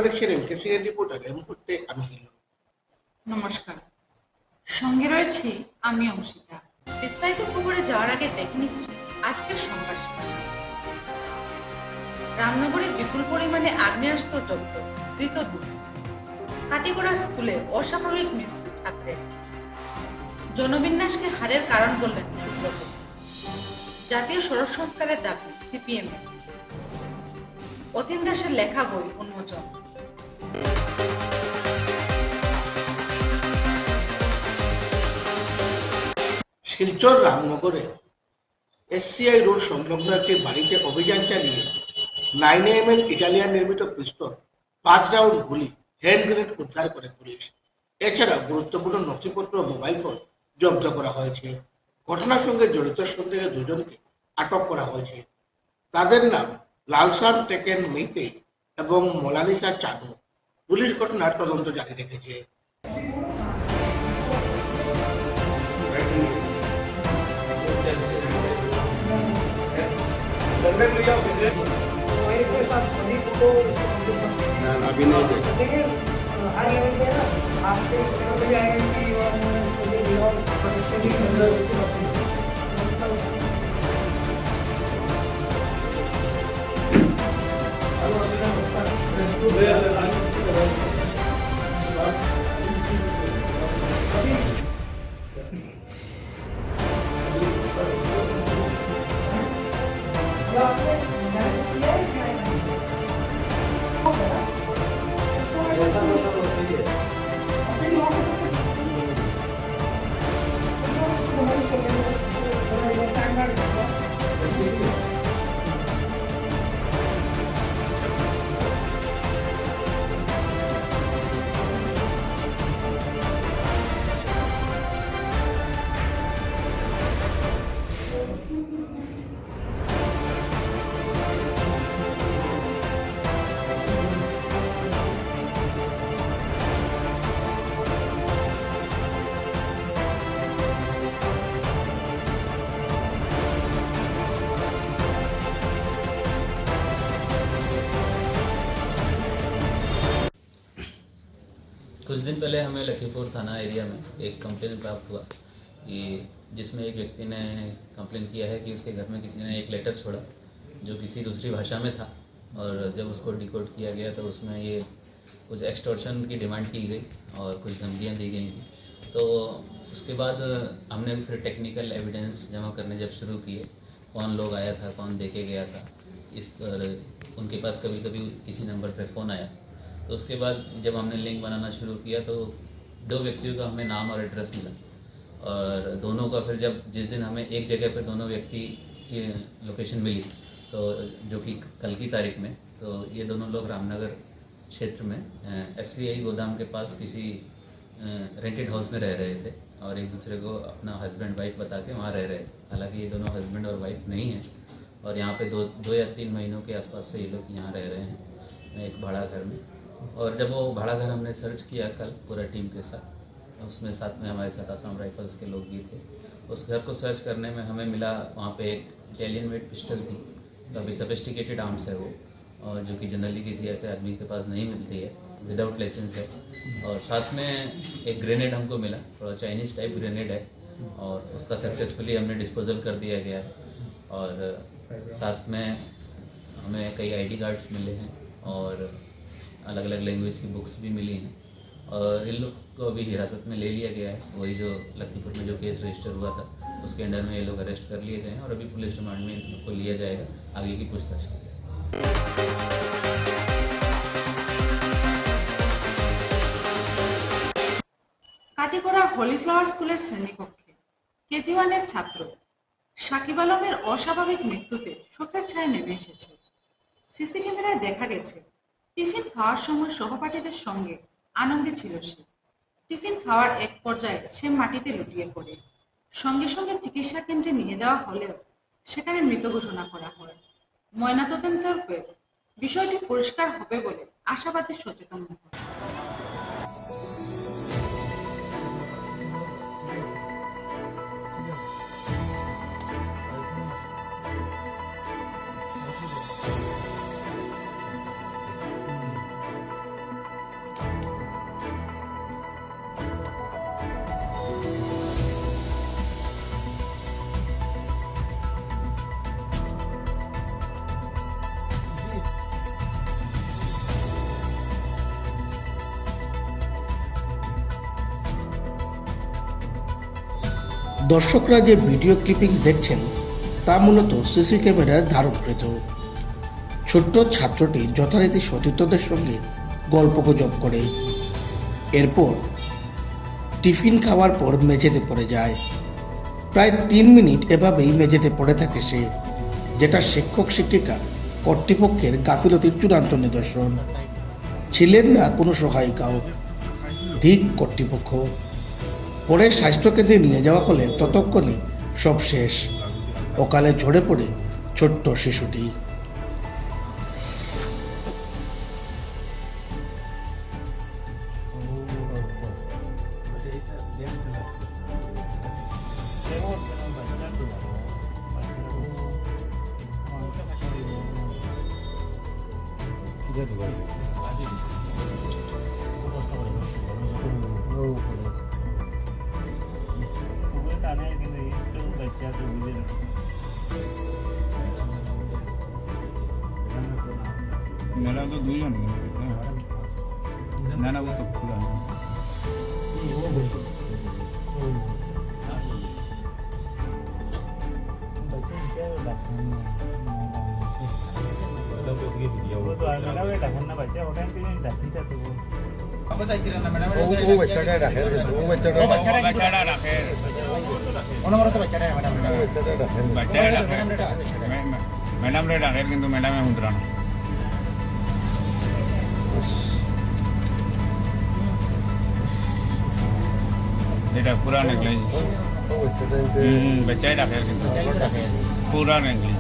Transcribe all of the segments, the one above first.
আপনারা দেখছেন এমকেসিএন রিপোর্টার। এই মুহূর্তে আমি হিলো। নমস্কার, সঙ্গে রয়েছি আমি অংশিতা। বিস্তারিত খবরে যাওয়ার আগে দেখে নিচ্ছি আজকের সংবাদ শিরোনাম। রামনগরে বিপুল পরিমাণে আগ্নেয়াস্ত্র জব্দ, ধৃত 2। কাটিগড়া স্কুলে অস্বাভাবিক মৃত্যু ছাত্রের। জনবিন্যাসকে হারের কারণ বললেন সুব্রত। জাতীয় সড়ক সংস্কারের দাবি সিপিএম। অতীন দাসের লেখা বই উন্মোচন। শিলচর রামনগরে এসসিআই রোড সংলগ্ন একটি বাড়িতে অভিযান চালিয়ে 9mm ইটালিয়ান নির্মিত পিস্তল, 5 রাউন্ড গুলি, হ্যান্ড গ্রেনেড উদ্ধার করে পুলিশ। এছাড়া গুরুত্বপূর্ণ নথিপত্র ও মোবাইল ফোন জব্দ করা হয়েছে। ঘটনার সঙ্গে জড়িত সন্দেহে 2 জনকে আটক করা হয়েছে। তাদের নাম লালসান টেকেন মেইতেই এবং মোনালিসা চানু। পুলিশ ঘটনার তদন্ত জারি রেখেছে। अभी नहीं देखिए हाई लेवल पे ना आपके भी आएंगे कुछ दिन पहले हमें लखीमपुर थाना एरिया में एक कंप्लेन प्राप्त हुआ कि जिसमें एक व्यक्ति ने कंप्लेन किया है कि उसके घर में किसी ने एक लेटर छोड़ा जो किसी दूसरी भाषा में था, और जब उसको डिकोड किया गया तो उसमें ये कुछ एक्सटॉर्शन की डिमांड की गई और कुछ धमकियाँ दी गई थी। तो उसके बाद हमने फिर टेक्निकल एविडेंस जमा करने जब शुरू किए, कौन लोग आया था, कौन देके गया था, इस उनके पास कभी कभी किसी नंबर से फ़ोन आया। तो उसके बाद जब हमने लिंक बनाना शुरू किया तो 2 व्यक्तियों का हमें नाम और एड्रेस मिला, और दोनों का फिर जब जिस दिन हमें एक जगह पर दोनों व्यक्ति की लोकेशन मिली, तो जो कि कल की तारीख में, तो ये दोनों लोग रामनगर क्षेत्र में FCI गोदाम के पास किसी रेंटेड हाउस में रह रहे थे और एक दूसरे को अपना हस्बैंड वाइफ बता के वहाँ रह रहे थे। हालांकि ये दोनों हस्बैंड और वाइफ नहीं हैं, और यहाँ पे 2 या 3 महीनों के आसपास से ये लोग यहाँ रह रहे हैं एक भाड़ा घर में। और जब वो भाड़ा घर हमने सर्च किया कल पूरा टीम के साथ, उसमें साथ में हमारे साथ आसाम राइफल्स के लोग भी थे। उस घर को सर्च करने में हमें मिला वहाँ पे एक इटालियन मेड पिस्टल थी, काफ़ी सोफिस्टिकेटेड आर्म्स है वो, और जो कि जनरली किसी ऐसे आदमी के पास नहीं मिलती है, विदाउट लाइसेंस है। और साथ में एक ग्रेनेड हमको मिला, थोड़ा चाइनीज़ टाइप ग्रेनेड है, और उसका सक्सेसफुली हमने डिस्पोजल कर दिया गया है। और साथ में हमें कई ID कार्ड्स मिले हैं और अलग अलग लैंग्वेज की बुक्स भी मिली हैं, और इन लोग को अभी हिरासत में ले लिया गया है। वही जो लखीमपुर में जो केस रजिस्टर हुआ था उसके अंडर में ये लोग अरेस्ट कर लिए गए हैं, और अभी पुलिस रिमांड में इन लोग को लिया जाएगा आगे की पूछताछ के लिए। কাটিগড়া হোলি ফ্লাওয়ার স্কুলের শ্রেণীকক্ষে কেজি 1-এর ছাত্র সাকিব আলমের অস্বাভাবিক মৃত্যুতে শোকের ছায়া নেমে এসেছে। সিসি ক্যামেরায় দেখা গেছে টিফিন খাওয়ার সময় সহপাঠীদের সঙ্গে আনন্দে ছিল সে। টিফিন খাওয়ার এক পর্যায়ে সে মাটিতে লুটিয়ে পড়ে। সঙ্গে সঙ্গে চিকিৎসা কেন্দ্রে নিয়ে যাওয়া হলেও সেখানে মৃত ঘোষণা করা হয়। ময়নাতদন্তের পর বিষয়টি পরিষ্কার হবে বলে আশাবাদী সচেতন মহল। দর্শকরা যে ভিডিও ক্লিপিংস দেখছেন তা মূলত সিসি ক্যামেরার ধারণকৃত। ছোট্ট ছাত্রটি যথারীতি সতীর্থদের সঙ্গে গল্পগুজব করে, এরপর টিফিন খাওয়ার পর মেঝেতে পড়ে যায়। প্রায় 3 মিনিট এভাবেই মেঝেতে পড়ে থাকে সে, যেটা শিক্ষক শিক্ষিকা কর্তৃপক্ষের গাফিলতির চূড়ান্ত নিদর্শন। ছিলেন না কোনো সহায়িকাও, ধিক কর্তৃপক্ষ। পরে স্বাস্থ্যকেন্দ্রে নিয়ে যাওয়া হলে ততক্ষণে সব শেষ, অকালে ঝরে পড়ে ছোট্ট শিশুটি। मेरा तो दुईজন না না ও তো খোলা ও বাচ্চাটা রাখে ও বাচ্চাটা বাচ্চাটা রাখে অনবরত বাচ্চাটা ম্যাডাম বাচ্চাটা রাখে ম্যাডাম রে রাখে কিন্তু ম্যাডামে হুঁদরা না এটা পুরা নেগলিজ ও বাচ্চাটা বাচ্চাই রাখে কিন্তু পুরা নেগলিজ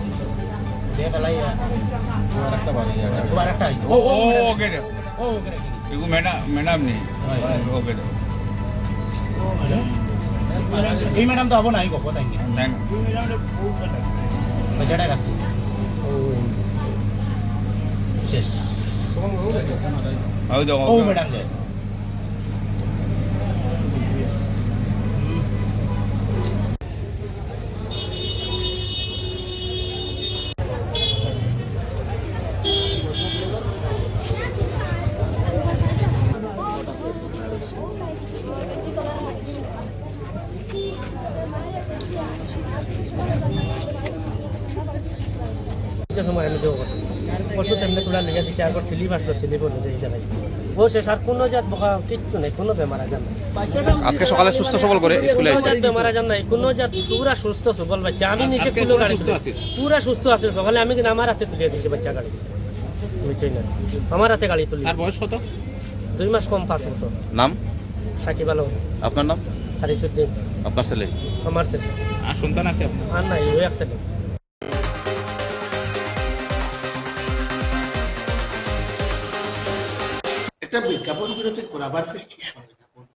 আরেকটা আইছে ও ওকে দে ও ওকে রেখে দিছি এগু ম্যাডাম নেই ওকে দে এই ম্যাডাম তো আবো নাই গো তাই না থ্যাংক বাচ্চাটা রাখছি শেষ আউ দাও ও ম্যাডাম যে সময় আমি দেবো ওষুধ এমনি তোলা লেগে দিচ্ছে আর স্লিপ আসলো স্লিপ হলো এই জায়গায় ও শেষ আর কোনো জাত বকা কিচ্ছু নেই, কোনো বেমার আজার নাই। আজকে সকালে সুস্থ সবল করে স্কুলে কোনো এসে জাত বেমার আজার নাই, কোনো জাত পুরা সুস্থ সবল বাচ্চা। আমি নিজে কুলো গাড়ি পুরা সুস্থ আছে। সকালে আমি কিন্তু আমার হাতে তুলে দিয়েছি বাচ্চা গাড়ি, বুঝছেন না, আমার হাতে গাড়ি তুলি। তার বয়স কত? 2 মাস কম 5 বছর। নাম? সাকিব আলম। আপনার নাম? হারিসুদ্দিন। আপনার ছেলে? আমার ছেলে। আর সন্তান আছে আপনার? আর নাই, ওই এক ছেলে। একটা বিজ্ঞাপন বিরতির পর আবার ফিরছি সঙ্গে।